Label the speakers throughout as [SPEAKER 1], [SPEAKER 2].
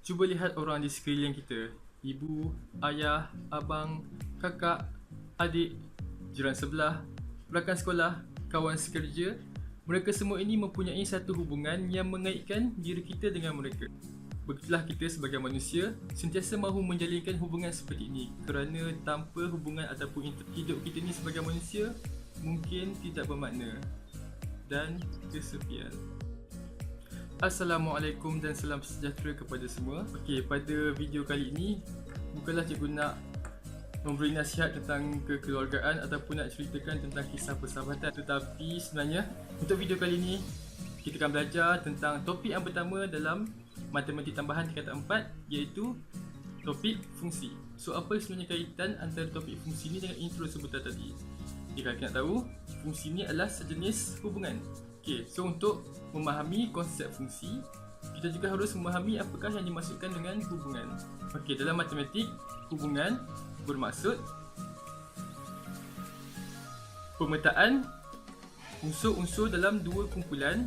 [SPEAKER 1] Cuba lihat orang di sekeliling kita. Ibu, ayah, abang, kakak, adik, jiran sebelah, rakan sekolah, kawan sekerja. Mereka semua ini mempunyai satu hubungan yang mengaitkan diri kita dengan mereka. Begitulah kita sebagai manusia sentiasa mahu menjalinkan hubungan seperti ini, kerana tanpa hubungan ataupun hidup kita ni sebagai manusia mungkin tidak bermakna dan kesepian. Assalamualaikum dan salam sejahtera kepada semua. Okey, pada video kali ini bukanlah cikgu nak memberi nasihat tentang kekeluargaan ataupun nak ceritakan tentang kisah persahabatan, tetapi sebenarnya untuk video kali ini kita akan belajar tentang topik yang pertama dalam matematik tambahan tingkatan 4, iaitu topik fungsi. So apa sebenarnya kaitan antara topik fungsi ni dengan intro sebutan tadi? Jika kita nak tahu, fungsi ni adalah sejenis hubungan. Okay, so untuk memahami konsep fungsi, kita juga harus memahami apakah yang dimaksudkan dengan hubungan. Okay, dalam matematik, hubungan bermaksud pemetaan unsur-unsur dalam dua kumpulan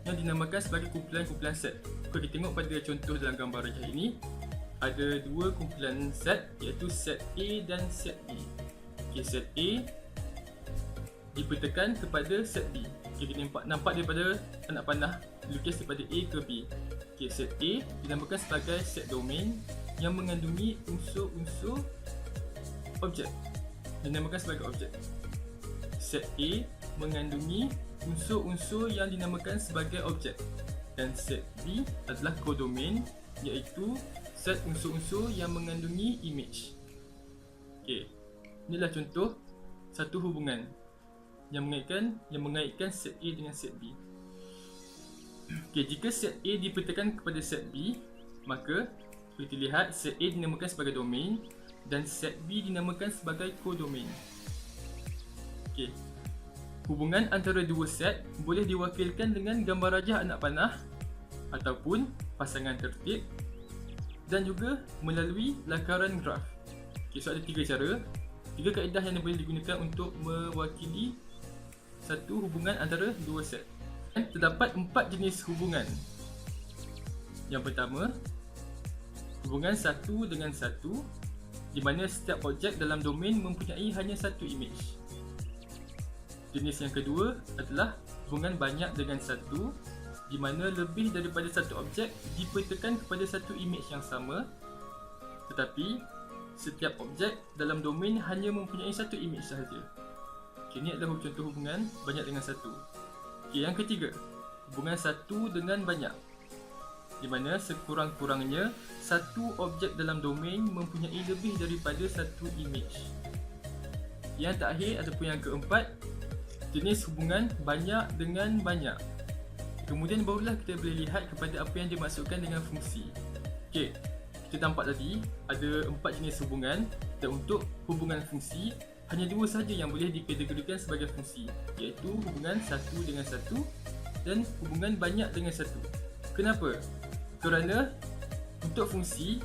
[SPEAKER 1] yang dinamakan sebagai kumpulan-kumpulan set. Kalau kita tengok pada contoh dalam gambar rajah ini, ada dua kumpulan set, iaitu set A dan set B. Okay, set A dipetakan kepada set B. Okay, kita nampak daripada anak panah lukis daripada A ke B. Okay, set A dinamakan sebagai set domain yang mengandungi unsur-unsur objek. Dinamakan sebagai objek. Set A mengandungi unsur-unsur yang dinamakan sebagai objek. Dan set B adalah kodomain, iaitu set unsur-unsur yang mengandungi image. Okay, inilah contoh satu hubungan yang mengaitkan set A dengan set B. Okay, jika set A dipetakan kepada set B, maka kita lihat set A dinamakan sebagai domain dan set B dinamakan sebagai kodomain. Okay, hubungan antara dua set boleh diwakilkan dengan gambar rajah anak panah ataupun pasangan tertib dan juga melalui lakaran graf. Okay, so ada tiga kaedah yang boleh digunakan untuk mewakili satu hubungan antara dua set. Dan terdapat 4 jenis hubungan. Yang pertama, hubungan satu dengan satu, di mana setiap objek dalam domain mempunyai hanya satu image. Jenis yang kedua adalah hubungan banyak dengan satu, di mana lebih daripada satu objek dipetakan kepada satu image yang sama, tetapi setiap objek dalam domain hanya mempunyai satu image sahaja. Okay, ini adalah contoh hubungan banyak dengan satu. Okay, yang ketiga, hubungan satu dengan banyak, di mana sekurang-kurangnya satu objek dalam domain mempunyai lebih daripada satu image. Yang terakhir ataupun yang keempat, jenis hubungan banyak dengan banyak. Kemudian barulah kita boleh lihat kepada apa yang dimaksudkan dengan fungsi. Okay, kita nampak tadi ada 4 jenis hubungan, dan untuk hubungan fungsi hanya dua sahaja yang boleh dikategorikan sebagai fungsi, iaitu hubungan satu dengan satu dan hubungan banyak dengan satu. Kenapa? Kerana untuk fungsi,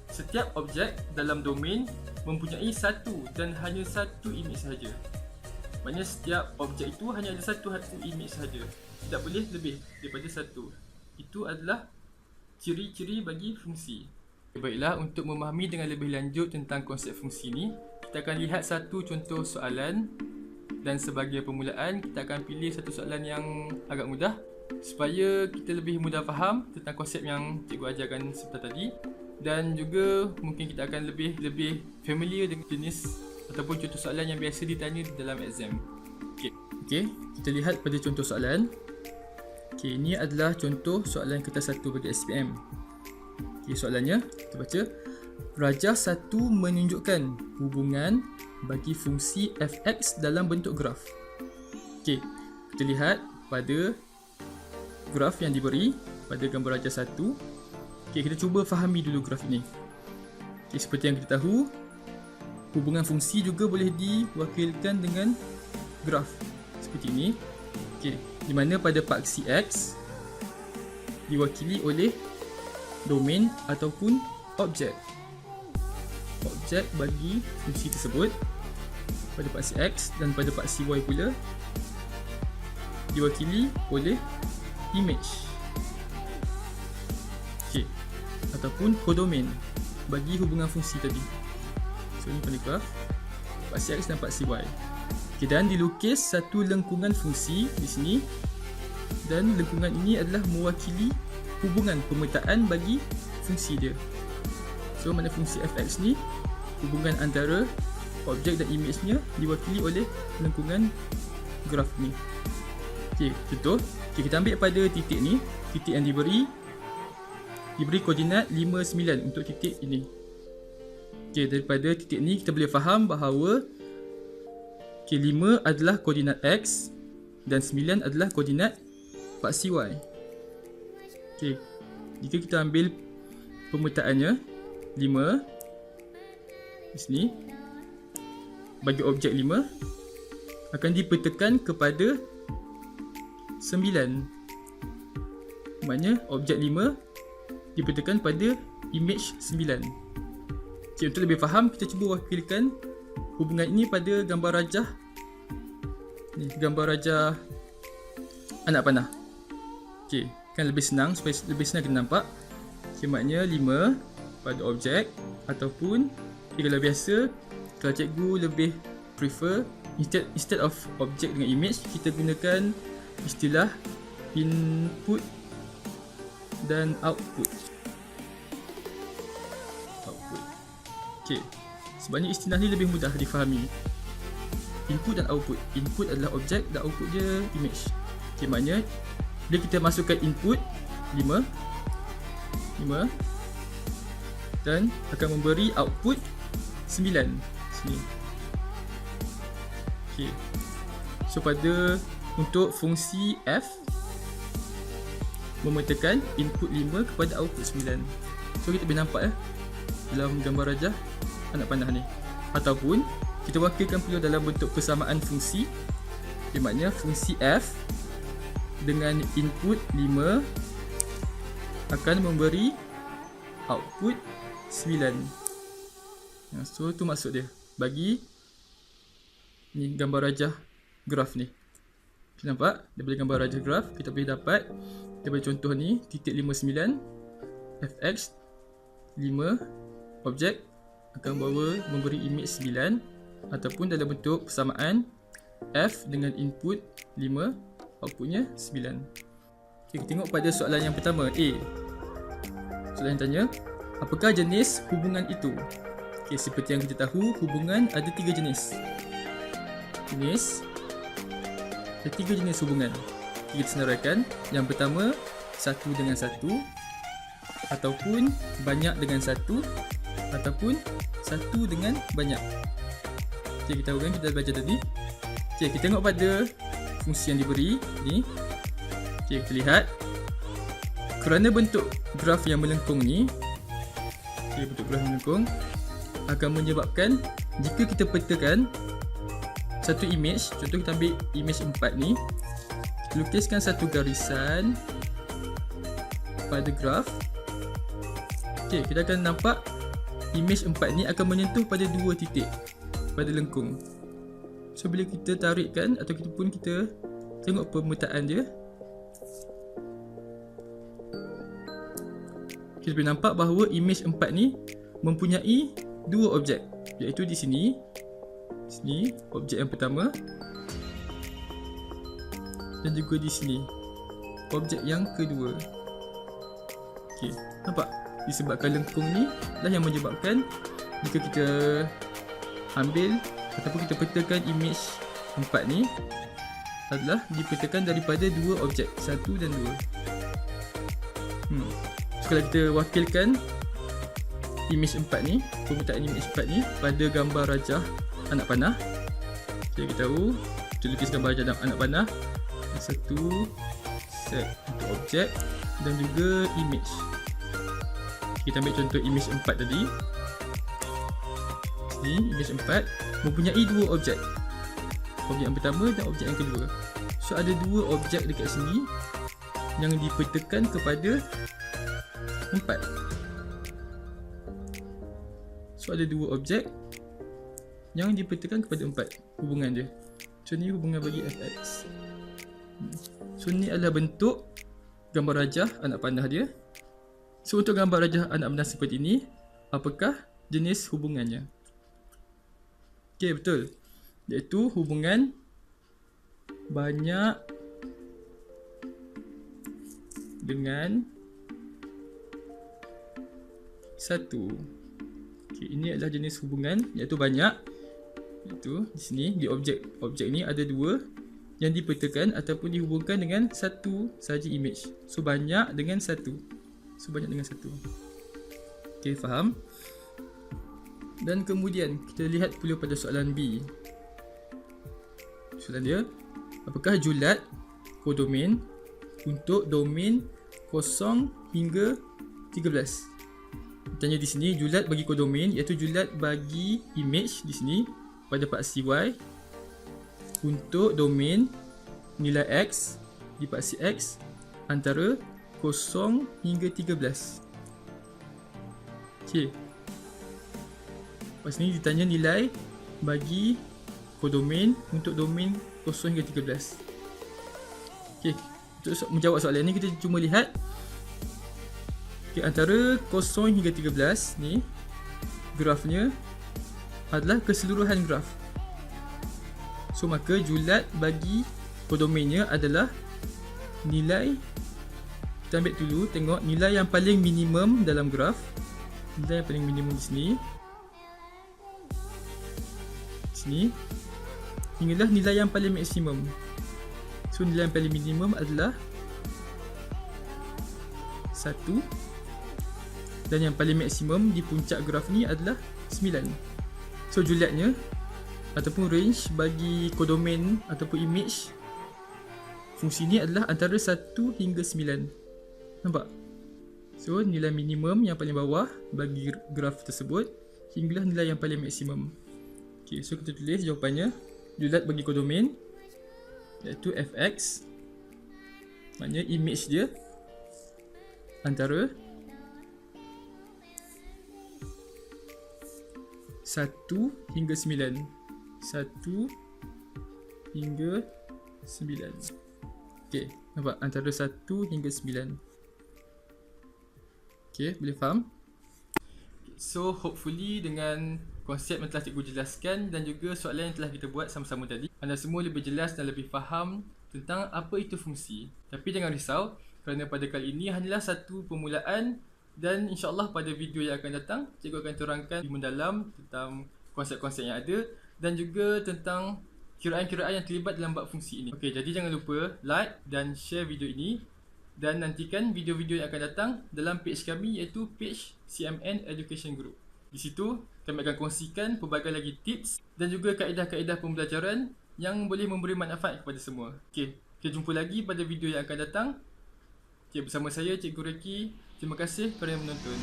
[SPEAKER 1] setiap objek dalam domain mempunyai satu dan hanya satu image sahaja. Maknanya setiap objek itu hanya ada satu image sahaja, tidak boleh lebih daripada satu. Itu adalah ciri-ciri bagi fungsi. Baiklah, untuk memahami dengan lebih lanjut tentang konsep fungsi ni, kita akan lihat satu contoh soalan, dan sebagai permulaan kita akan pilih satu soalan yang agak mudah supaya kita lebih mudah faham tentang konsep yang cikgu ajarkan sebentar tadi, dan juga mungkin kita akan lebih familiar dengan jenis ataupun contoh soalan yang biasa ditanya dalam exam. Okey, kita lihat pada contoh soalan. Okey, ini adalah contoh soalan kertas 1 bagi SPM. Okey, soalannya kita baca. Rajah 1 menunjukkan hubungan bagi fungsi fx dalam bentuk graf. Okey, kita lihat pada graf yang diberi pada gambar rajah 1. Okey, kita cuba fahami dulu graf ini. Okey, seperti yang kita tahu, hubungan fungsi juga boleh diwakilkan dengan graf seperti ini. Okey, di mana pada paksi x diwakili oleh domain ataupun objek bagi fungsi tersebut. Pada paksi x dan pada paksi y pula diwakili oleh image. Okay. Ataupun codomain bagi hubungan fungsi tadi. So ni pada graf Pak CX dan Pak CY. Okay, dan dilukis satu lengkungan fungsi di sini, dan lengkungan ini adalah mewakili hubungan pemetaan bagi fungsi dia. So mana fungsi fx ni, hubungan antara objek dan image-nya diwakili oleh lengkungan graf ni. Okay, contoh. Okay, kita ambil pada titik ni, titik yang diberi koordinat 5, 9 untuk titik ini. Okay, daripada titik ni kita boleh faham bahawa 5 adalah koordinat X dan 9 adalah koordinat Pak CY. Okay, jika kita ambil pemetaannya 5 di sini bagi objek 5 akan dipetakan kepada 9. Maknanya objek 5 dipetakan pada image 9. Okay, untuk lebih faham, kita cuba wakilkan hubungan ini pada gambar rajah ni, gambar rajah anak panah. Okay, kan lebih senang, supaya lebih senang kita nampak. Okay, maknanya 5 pada objek, ataupun kalau biasa, kalau cikgu lebih prefer instead of objek dengan image, kita gunakan istilah input dan output. Okay, sebabnya istilah ni lebih mudah difahami. Input dan output. Input adalah objek dan output dia image. Okay, maknanya bila kita masukkan input 5 dan akan memberi output 9 sini. Okay, so untuk fungsi f memetakan input 5 kepada output 9. So kita boleh nampak dalam gambar rajah anak panah ni. Ataupun kita wakilkan pula dalam bentuk persamaan fungsi. Maknanya fungsi f dengan input 5 akan memberi output 9. So tu maksud dia bagi ni gambar rajah graf ni. Kita nampak daripada gambar rajah graf kita boleh dapat daripada contoh ni titik 59 fx 5 objek akan memberi image 9, ataupun dalam bentuk persamaan f dengan input 5 outputnya 9. Okay, kita tengok pada soalan yang pertama A. Soalan yang tanya, apakah jenis hubungan itu? Okay, seperti yang kita tahu, hubungan ada 3 jenis. Ada 3 jenis hubungan. Kita senaraikan. Yang pertama, satu dengan satu, ataupun banyak dengan satu, ataupun satu dengan banyak. Okay, kita tahu kan, kita dah belajar tadi. Okay, kita tengok pada fungsi yang diberi ni. Okay, kita lihat kerana bentuk graf yang melengkung ni, okay, bentuk graf melengkung akan menyebabkan jika kita petakan satu image, contoh kita ambil image 4 ni, lukiskan satu garisan pada graf. Okay, kita akan nampak image 4 ni akan menyentuh pada 2 titik pada lengkung. So bila kita tarikkan atau kita tengok pemetaan dia, kita boleh nampak bahawa image 4 ni mempunyai 2 objek, iaitu di sini objek yang pertama, dan juga di sini objek yang kedua. Okey, nampak? Disebabkan lengkung ni lah yang menyebabkan jika kita ambil ataupun kita petakan image 4 ni adalah dipetakan daripada 2 objek, 1 dan 2. So kalau kita wakilkan image 4 ni, pemetaan image 4 ni pada gambar rajah anak panah. Okay, kita tahu kita lukis gambar rajah anak panah, satu set untuk objek dan juga image. Kita ambil contoh image 4 tadi. Ini image 4 mempunyai 2 objek. Objek yang pertama dan objek yang kedua. So ada 2 objek dekat sini yang dipetakan kepada 4. So ada 2 objek yang dipetakan kepada 4 hubungan dia. So ni hubungan bagi fx. So ni adalah bentuk gambar rajah anak panah dia. So untuk gambar rajah anak benar seperti ini, apakah jenis hubungannya? Okey, betul. Iaitu hubungan banyak dengan satu. Okey, ini adalah jenis hubungan iaitu banyak. Iaitu di sini di objek ni ada dua yang dipetakan ataupun dihubungkan dengan satu saja image. So banyak dengan satu. Okey, faham? Dan kemudian kita lihat pula pada soalan B. Soalan dia, apakah julat kodomain untuk domain 0 hingga 13? Tanya di sini julat bagi kodomain iaitu julat bagi image di sini pada part CY untuk domain nilai X di part CX antara 0 hingga 13. Okey. Lepas ni ditanya nilai bagi kodomain untuk domain 0 hingga 13. Okey, untuk menjawab soalan ni kita cuma lihat antara 0 hingga 13 ni grafnya adalah keseluruhan graf. So maka julat bagi kodomainnya adalah nilai, kita ambil dulu tengok nilai yang paling minimum dalam graf. Nilai yang paling minimum di sini hinggalah nilai yang paling maksimum. So nilai yang paling minimum adalah 1 dan yang paling maksimum di puncak graf ni adalah 9. So julatnya ataupun range bagi kodomain ataupun image fungsi ni adalah antara 1 hingga 9. Nampak? So nilai minimum yang paling bawah bagi graf tersebut hinggalah nilai yang paling maksimum. Okay, so kita tulis jawapannya. Julat bagi kodomain iaitu fx, maknanya image dia antara 1 hingga 9. 1 hingga 9. Okey, nampak? Antara 1 hingga 9. Okey, boleh faham? So, hopefully dengan konsep yang telah cikgu jelaskan dan juga soalan yang telah kita buat sama-sama tadi, anda semua lebih jelas dan lebih faham tentang apa itu fungsi. Tapi jangan risau, kerana pada kali ini hanyalah satu permulaan dan insyaAllah pada video yang akan datang, cikgu akan terangkan lebih mendalam tentang konsep-konsep yang ada dan juga tentang kiraan-kiraan yang terlibat dalam bab fungsi ini. Okey, jadi jangan lupa like dan share video ini dan nantikan video-video yang akan datang dalam page kami iaitu page CMN Education Group. Di situ kami akan kongsikan pelbagai lagi tips dan juga kaedah-kaedah pembelajaran yang boleh memberi manfaat kepada semua. Okey, kita jumpa lagi pada video yang akan datang. Okey, bersama saya Cikgu Reki. Terima kasih kerana menonton.